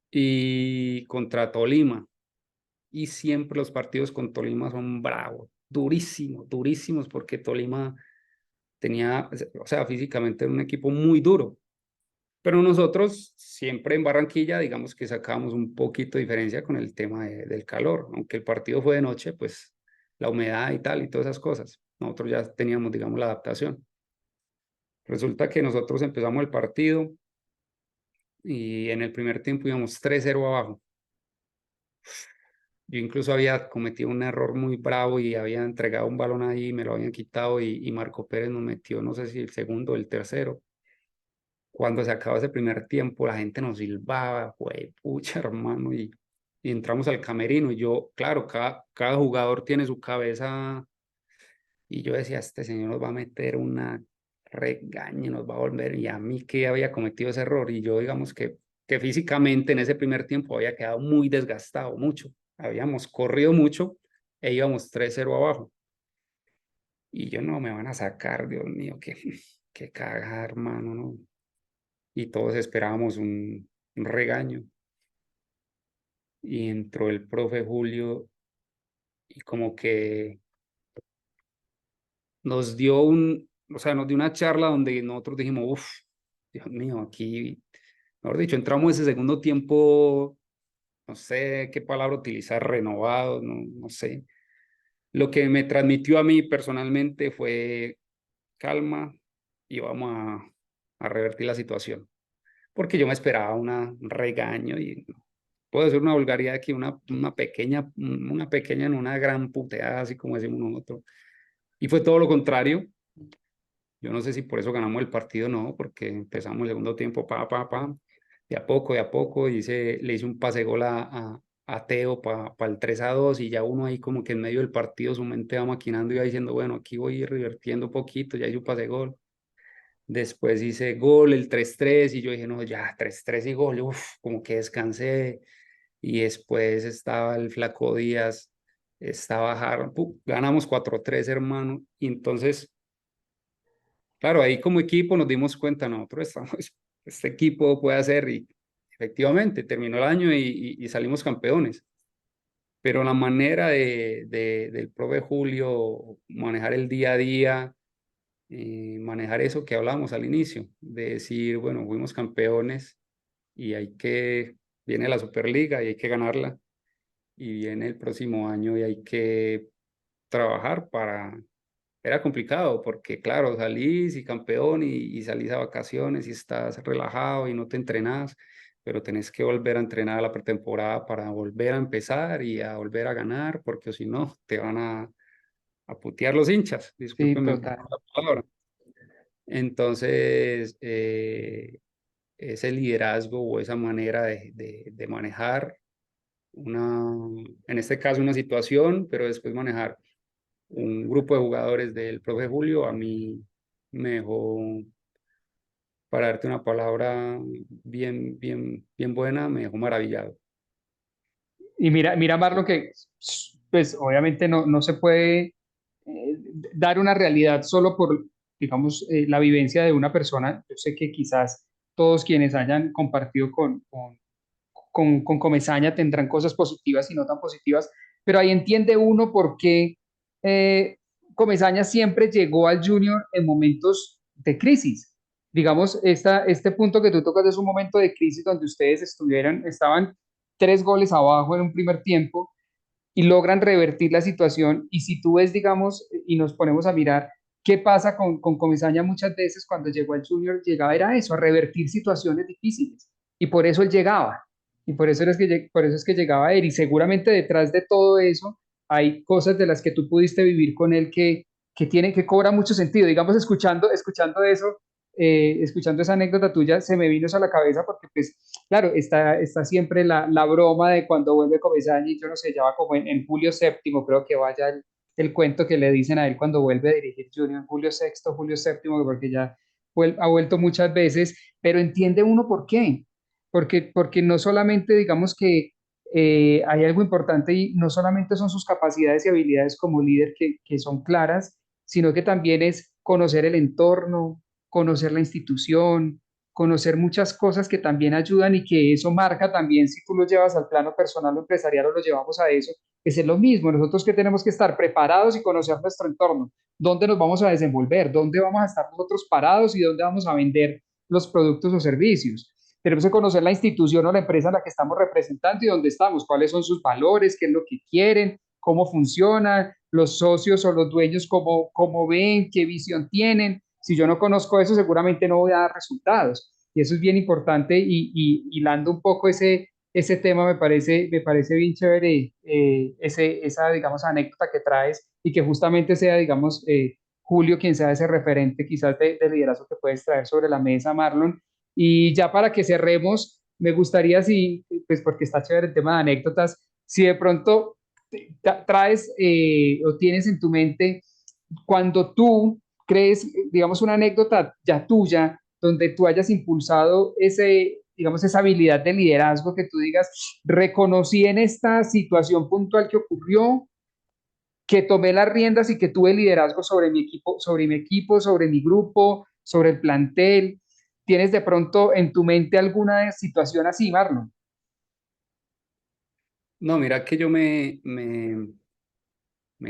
y contra Tolima. Y siempre los partidos con Tolima son bravos, durísimos, durísimos, porque Tolima tenía, o sea, físicamente era un equipo muy duro. Pero nosotros siempre en Barranquilla, digamos que sacábamos un poquito de diferencia con el tema del calor, aunque el partido fue de noche, pues la humedad y tal y todas esas cosas. Nosotros ya teníamos, digamos, la adaptación. Resulta que nosotros empezamos el partido y en el primer tiempo íbamos 3-0 abajo. Yo incluso había cometido un error muy bravo y había entregado un balón ahí, me lo habían quitado y Marco Pérez nos metió, no sé si el segundo o el tercero. Cuando se acaba ese primer tiempo, la gente nos silbaba, güey, pucha, hermano, y entramos al camerino. Y yo, claro, cada jugador tiene su cabeza. Y yo decía, este señor nos va a meter una regaña, nos va a volver. Y a mí que había cometido ese error. Y yo, digamos que físicamente en ese primer tiempo había quedado muy desgastado, mucho. Habíamos corrido mucho e íbamos 3-0 abajo. Y yo, no me van a sacar, Dios mío, qué cagada, hermano, ¿no? Y todos esperábamos un regaño. Y entró el profe Julio y como que nos dio o sea, nos dio una charla donde nosotros dijimos, uff, Dios mío, aquí, mejor dicho, entramos ese segundo tiempo, no sé qué palabra utilizar, renovado, no sé. Lo que me transmitió a mí personalmente fue calma y vamos a revertir la situación. Porque yo me esperaba un regaño y puedo decir una vulgaridad aquí, una pequeña en una gran puteada, así como decimos nosotros. Y fue todo lo contrario. Yo no sé si por eso ganamos el partido, no, porque empezamos el segundo tiempo, de a poco, le hice un pase gol a Teo para el 3-2 y ya uno ahí como que en medio del partido su mente va maquinando y va diciendo, bueno, aquí voy a ir revirtiendo un poquito, ya hice un pase gol. Después hice gol, el 3-3 y yo dije, no, ya, 3-3 y gol, uf, como que descansé. Y después estaba el Flaco Díaz, estaba Harold, ganamos 4-3 hermano. Y entonces, claro, ahí como equipo nos dimos cuenta, nosotros estamos, este equipo puede hacer, y efectivamente terminó el año y salimos campeones. Pero la manera del profe Julio manejar el día a día, manejar eso que hablábamos al inicio, de decir, bueno, fuimos campeones y viene la Superliga y hay que ganarla, y viene el próximo año y hay que trabajar Era complicado porque, claro, salís y campeón y salís a vacaciones y estás relajado y no te entrenás, pero tenés que volver a entrenar a la pretemporada para volver a empezar y a volver a ganar, porque si no, te van a putear los hinchas, Sí, discúlpenme por total. la palabra. Entonces, ese liderazgo o esa manera de manejar en este caso una situación, pero después manejar un grupo de jugadores del profe Julio, a mí me dejó, para darte una palabra bien buena, me dejó maravillado. Y mira, Marlon, que pues obviamente no se puede eh, dar una realidad solo por, digamos, la vivencia de una persona. Yo sé que quizás todos quienes hayan compartido con Comesaña tendrán cosas positivas y no tan positivas, pero ahí entiende uno por qué eh, Comesaña siempre llegó al Junior en momentos de crisis. Digamos, este punto que tú tocas es un momento de crisis donde ustedes estaban 3 goles abajo en un primer tiempo y logran revertir la situación. Y si tú ves, digamos, y nos ponemos a mirar qué pasa con Comesaña muchas veces cuando llegó al Junior, llegaba era eso, a revertir situaciones difíciles. Y por eso él llegaba. Y por eso es que llegaba él. Y seguramente detrás de todo eso hay cosas de las que tú pudiste vivir con él que cobra mucho sentido. Digamos, escuchando eso, escuchando esa anécdota tuya, se me vino eso a la cabeza porque, pues, claro, está siempre la broma de cuando vuelve Comesaña y yo no sé, ya va como en Julio séptimo, creo que vaya el cuento que le dicen a él cuando vuelve a dirigir Junior, Julio sexto, Julio séptimo, porque ya ha vuelto muchas veces, pero entiende uno por qué. Porque no solamente digamos que hay algo importante y no solamente son sus capacidades y habilidades como líder que son claras, sino que también es conocer el entorno, conocer la institución, conocer muchas cosas que también ayudan y que eso marca también si tú lo llevas al plano personal o empresarial o lo llevamos a eso, es lo mismo. Nosotros que tenemos que estar preparados y conocer nuestro entorno, dónde nos vamos a desenvolver, dónde vamos a estar nosotros parados y dónde vamos a vender los productos o servicios. Tenemos que conocer la institución o la empresa en la que estamos representando y dónde estamos, cuáles son sus valores, qué es lo que quieren, cómo funciona, los socios o los dueños, cómo ven, qué visión tienen. Si yo no conozco eso, seguramente no voy a dar resultados. Y eso es bien importante y hilando un poco ese tema me parece bien chévere esa, digamos, anécdota que traes y que justamente sea, digamos, Julio quien sea ese referente quizás de liderazgo que puedes traer sobre la mesa, Marlon. Y ya para que cerremos, me gustaría si, pues porque está chévere el tema de anécdotas, si de pronto traes o tienes en tu mente cuando tú crees, digamos, una anécdota ya tuya, donde tú hayas impulsado digamos, esa habilidad de liderazgo que tú digas, reconocí en esta situación puntual que ocurrió, que tomé las riendas y que tuve liderazgo sobre mi grupo, sobre el plantel. ¿Tienes de pronto en tu mente alguna situación así, Marlon? No, mira que yo me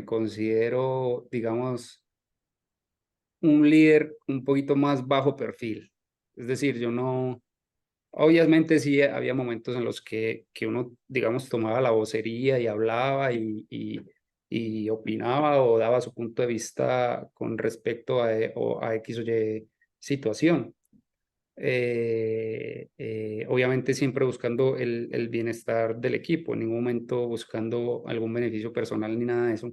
considero, digamos, un líder un poquito más bajo perfil. Es decir, yo no, obviamente sí había momentos en los que uno, digamos, tomaba la vocería y hablaba y opinaba o daba su punto de vista con respecto a X o Y situación. Obviamente siempre buscando el bienestar del equipo, en ningún momento buscando algún beneficio personal ni nada de eso.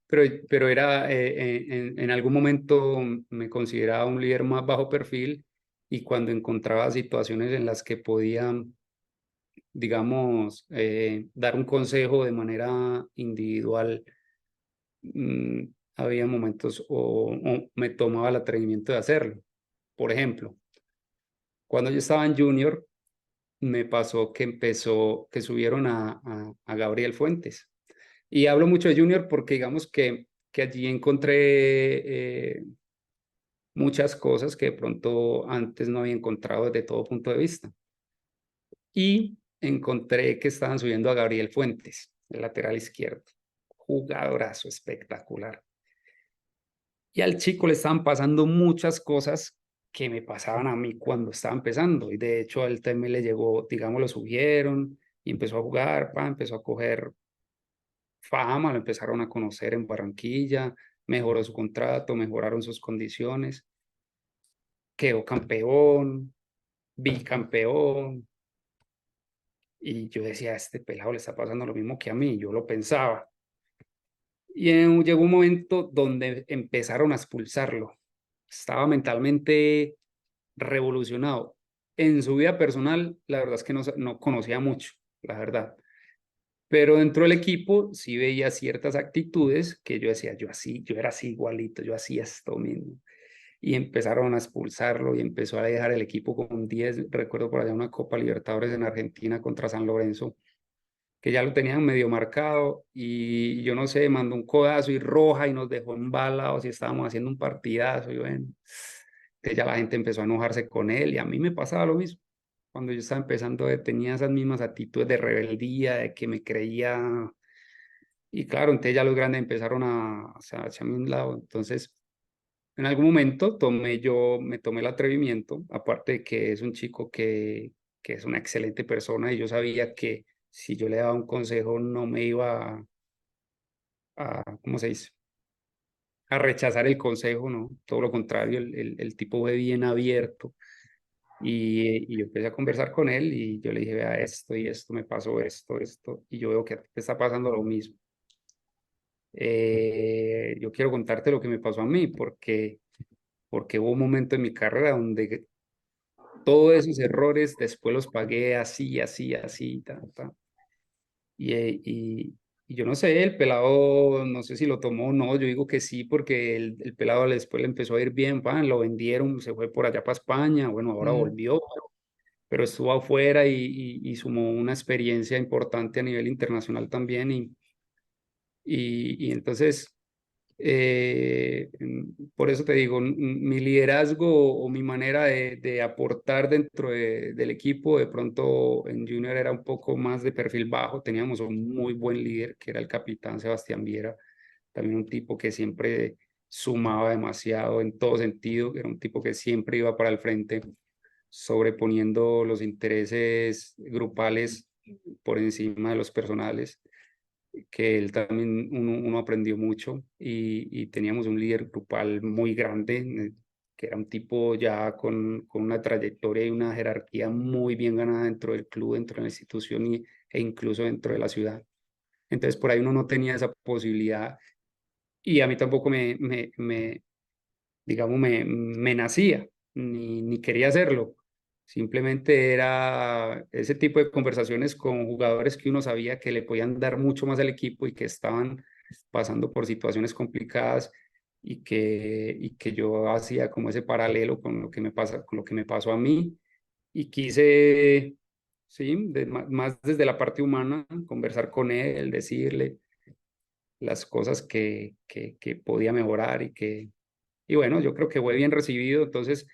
Pero era, en algún momento me consideraba un líder más bajo perfil y cuando encontraba situaciones en las que podía, digamos, dar un consejo de manera individual, mm, había momentos o me tomaba el atrevimiento de hacerlo. Por ejemplo, cuando yo estaba en Junior, me pasó que subieron a Gabriel Fuentes. Y hablo mucho de Junior porque digamos que allí encontré muchas cosas que de pronto antes no había encontrado desde todo punto de vista. Y encontré que estaban subiendo a Gabriel Fuentes, el lateral izquierdo. Jugadorazo espectacular. Y al chico le estaban pasando muchas cosas que me pasaban a mí cuando estaba empezando. Y de hecho, a él también le llegó, digamos, lo subieron y empezó a jugar, empezó a coger fama, lo empezaron a conocer en Barranquilla, mejoró su contrato, mejoraron sus condiciones, quedó campeón, bicampeón. Y yo decía, a este pelado le está pasando lo mismo que a mí, yo lo pensaba. Y llegó un momento donde empezaron a expulsarlo. Estaba mentalmente revolucionado. En su vida personal, la verdad es que no conocía mucho, la verdad. Pero dentro del equipo sí veía ciertas actitudes que yo decía, yo era así igualito, yo hacía esto mismo. Y empezaron a expulsarlo y empezó a dejar el equipo con 10. Recuerdo por allá una Copa Libertadores en Argentina contra San Lorenzo, que ya lo tenían medio marcado y yo no sé, mandó un codazo y roja y nos dejó embalados y estábamos haciendo un partidazo y bueno, que ya la gente empezó a enojarse con él y a mí me pasaba lo mismo. Cuando yo estaba empezando, tenía esas mismas actitudes de rebeldía, de que me creía, y claro, entonces ya los grandes empezaron o sea, hacia un lado. Entonces, en algún momento me tomé el atrevimiento, aparte de que es un chico que es una excelente persona y yo sabía que si yo le daba un consejo no me iba ¿cómo se dice? A rechazar el consejo, ¿no? Todo lo contrario, el tipo fue bien abierto y yo empecé a conversar con él y yo le dije, vea, esto y esto me pasó, esto, y yo veo que a ti te está pasando lo mismo. Yo quiero contarte lo que me pasó a mí, porque porque hubo un momento en mi carrera donde todos esos errores después los pagué así, así, así, ta, ta. Y yo no sé, el pelado, no sé si lo tomó o no, yo digo que sí, porque el pelado después le empezó a ir bien, pan, lo vendieron, se fue por allá para España, bueno, ahora Mm. volvió, pero estuvo afuera y sumó una experiencia importante a nivel internacional también. Y entonces, por eso te digo, mi liderazgo o mi manera de aportar dentro del equipo, de pronto en Junior era un poco más de perfil bajo, teníamos un muy buen líder que era el capitán Sebastián Viera, también un tipo que siempre sumaba demasiado en todo sentido, era un tipo que siempre iba para el frente, sobreponiendo los intereses grupales por encima de los personales, que él también uno aprendió mucho y teníamos un líder grupal muy grande, que era un tipo ya con una trayectoria y una jerarquía muy bien ganada dentro del club, dentro de la institución e incluso dentro de la ciudad. Entonces por ahí uno no tenía esa posibilidad y a mí tampoco digamos, me nacía, ni quería hacerlo. Simplemente era ese tipo de conversaciones con jugadores que uno sabía que le podían dar mucho más al equipo y que estaban pasando por situaciones complicadas y que yo hacía como ese paralelo con lo que me pasa, con lo que me pasó a mí y quise, sí, más desde la parte humana, conversar con él, decirle las cosas que podía mejorar y bueno, yo creo que fue bien recibido. Entonces,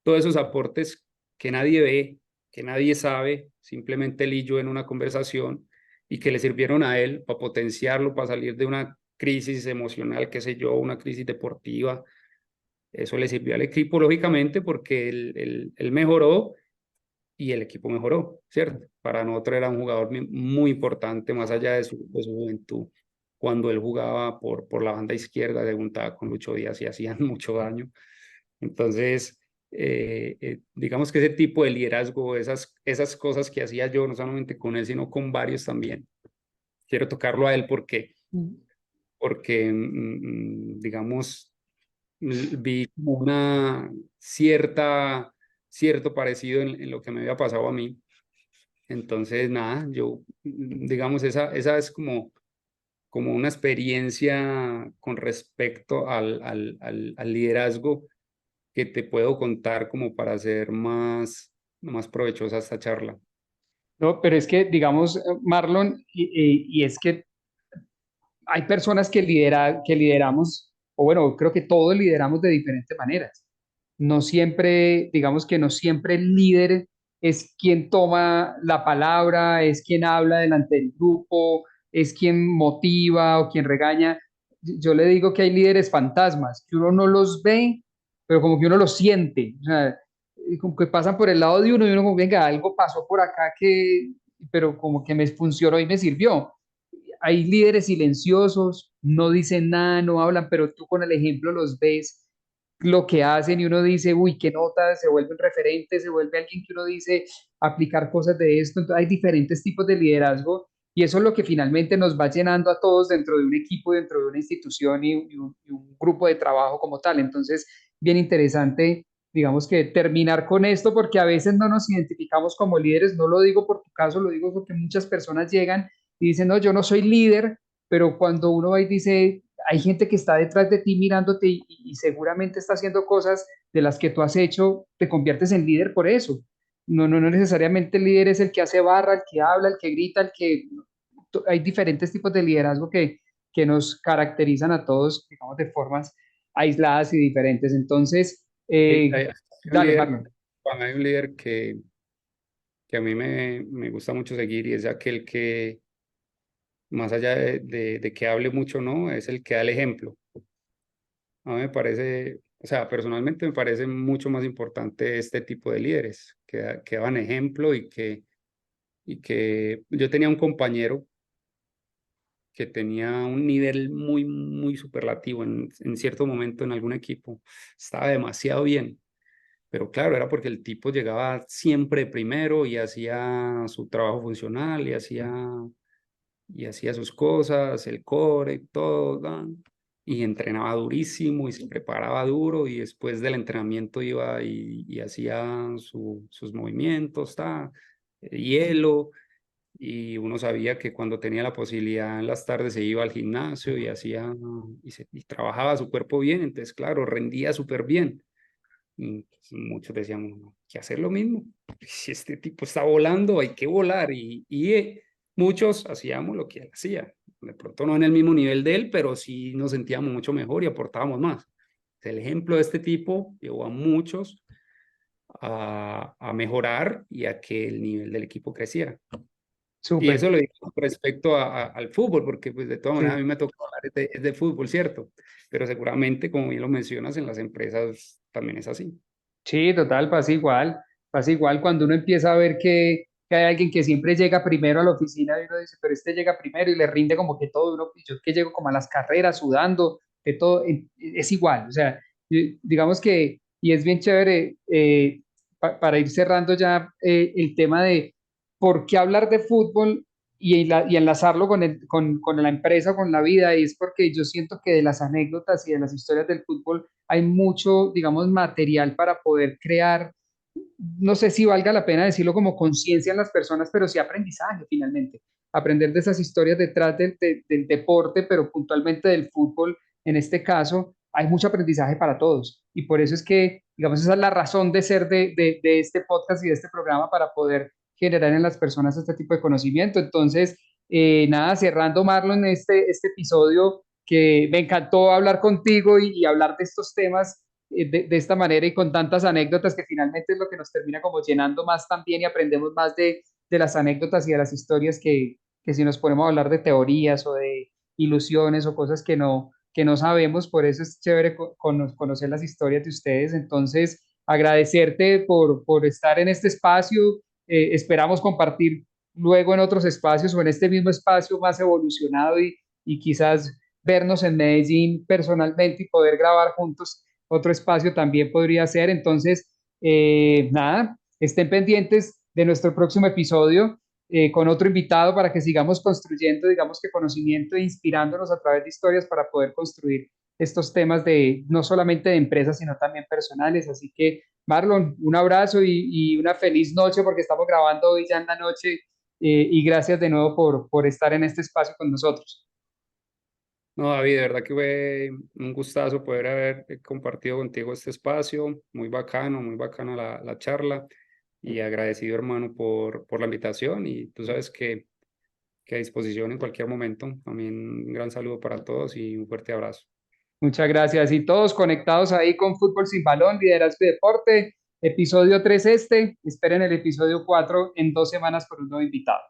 todos esos aportes que nadie ve, que nadie sabe, simplemente él y yo en una conversación y que le sirvieron a él para potenciarlo, para salir de una crisis emocional, qué sé yo, una crisis deportiva. Eso le sirvió al equipo, lógicamente, porque él mejoró y el equipo mejoró, ¿cierto? Para nosotros era un jugador muy importante, más allá de su juventud. Cuando él jugaba por la banda izquierda, se juntaba con Lucho Díaz y hacían mucho daño. Entonces, digamos que ese tipo de liderazgo, esas cosas que hacía yo, no solamente con él, sino con varios también. Quiero tocarlo a él porque digamos, vi como cierto parecido en lo que me había pasado a mí. Entonces, nada, yo, digamos, esa es como una experiencia con respecto al liderazgo que te puedo contar como para hacer más provechosa esta charla. No, pero es que, digamos, Marlon, y es que hay personas que lideramos, o bueno, creo que todos lideramos de diferentes maneras. No siempre, digamos que no siempre el líder es quien toma la palabra, es quien habla delante del grupo, es quien motiva o quien regaña. Yo le digo que hay líderes fantasmas, que uno no los ve, pero como que uno los siente. O sea, como que pasan por el lado de uno y uno como, venga, algo pasó por acá pero como que me funcionó y me sirvió. Hay líderes silenciosos, no dicen nada, no hablan, pero tú con el ejemplo los ves lo que hacen y uno dice, uy, qué nota, se vuelve un referente, se vuelve alguien que uno dice aplicar cosas de esto. Entonces, hay diferentes tipos de liderazgo y eso es lo que finalmente nos va llenando a todos dentro de un equipo, dentro de una institución y un grupo de trabajo como tal. Entonces, bien interesante, digamos que terminar con esto porque a veces no nos identificamos como líderes, no lo digo por tu caso, lo digo porque muchas personas llegan y dicen, no, yo no soy líder, pero cuando uno va y dice, hay gente que está detrás de ti mirándote y seguramente está haciendo cosas de las que tú has hecho, te conviertes en líder por eso. No necesariamente el líder es el que hace barra, el que habla, el que grita, hay diferentes tipos de liderazgo que nos caracterizan a todos, digamos, de formas aisladas y diferentes. Entonces, Hay, hay- hay un dale, líder, Marlon. hay un líder que a mí me gusta mucho seguir y es aquel que, más allá de que hable mucho, ¿no? Es el que da el ejemplo. A mí me parece, o sea, personalmente me parece mucho más importante este tipo de líderes que daban ejemplo y que yo tenía un compañero que tenía un nivel muy superlativo en cierto momento en algún equipo. Estaba demasiado bien, pero claro, era porque el tipo llegaba siempre primero y hacía su trabajo funcional y hacía sus cosas, el core, todo, ¿no? y entrenaba durísimo y se preparaba duro y después del entrenamiento iba y hacía sus movimientos, hielo, y uno sabía que cuando tenía la posibilidad en las tardes se iba al gimnasio y hacía y trabajaba su cuerpo bien, entonces claro, rendía súper bien. Y pues, muchos decíamos, "No, hay que hacer lo mismo. Si este tipo está volando, hay que volar". Y muchos hacíamos lo que él hacía. De pronto no en el mismo nivel de él, pero sí nos sentíamos mucho mejor y aportábamos más. El ejemplo de este tipo llevó a muchos a mejorar y a que el nivel del equipo creciera. Y Súper, eso lo digo respecto al fútbol, porque pues de todas maneras a sí. mí me toca hablar es de fútbol, ¿cierto? Pero seguramente, como bien lo mencionas, en las empresas también es así. Sí, total, pasa igual cuando uno empieza a ver que hay alguien que siempre llega primero a la oficina y uno dice, pero este llega primero y le rinde como que todo, uno, y yo que llego como a las carreras sudando, que todo, es igual, o sea, digamos que, y es bien chévere, para ir cerrando ya el tema de por qué hablar de fútbol y enlazarlo con la empresa, con la vida, y es porque yo siento que de las anécdotas y de las historias del fútbol, hay mucho, digamos, material para poder crear, no sé si valga la pena decirlo como conciencia en las personas, pero sí aprendizaje finalmente. Aprender de esas historias detrás del deporte, pero puntualmente del fútbol, en este caso, hay mucho aprendizaje para todos. Y por eso es que, digamos, esa es la razón de ser de este podcast y de este programa para poder generar en las personas este tipo de conocimiento. Entonces, nada, cerrando Marlon este episodio, que me encantó hablar contigo y hablar de estos temas de esta manera y con tantas anécdotas que finalmente es lo que nos termina como llenando más también y aprendemos más de las anécdotas y de las historias que si nos ponemos a hablar de teorías o de ilusiones o cosas que no sabemos, por eso es chévere conocer las historias de ustedes. Entonces, agradecerte por estar en este espacio. Esperamos compartir luego en otros espacios o en este mismo espacio más evolucionado y quizás vernos en Medellín personalmente y poder grabar juntos otro espacio también podría ser. Entonces, nada, estén pendientes de nuestro próximo episodio con otro invitado para que sigamos construyendo, digamos que conocimiento e inspirándonos a través de historias para poder construir estos temas de no solamente de empresas, sino también personales. Así que, Marlon, un abrazo y una feliz noche porque estamos grabando hoy ya en la noche y gracias de nuevo por estar en este espacio con nosotros. No, David, de verdad que fue un gustazo poder haber compartido contigo este espacio. Muy bacana la charla. Y agradecido, hermano, por la invitación. Y tú sabes que a disposición en cualquier momento. También un gran saludo para todos y un fuerte abrazo. Muchas gracias. Y todos conectados ahí con Fútbol Sin Balón, Liderazgo y Deporte, episodio 3 este. Esperen el episodio 4 en 2 semanas con un nuevo invitado.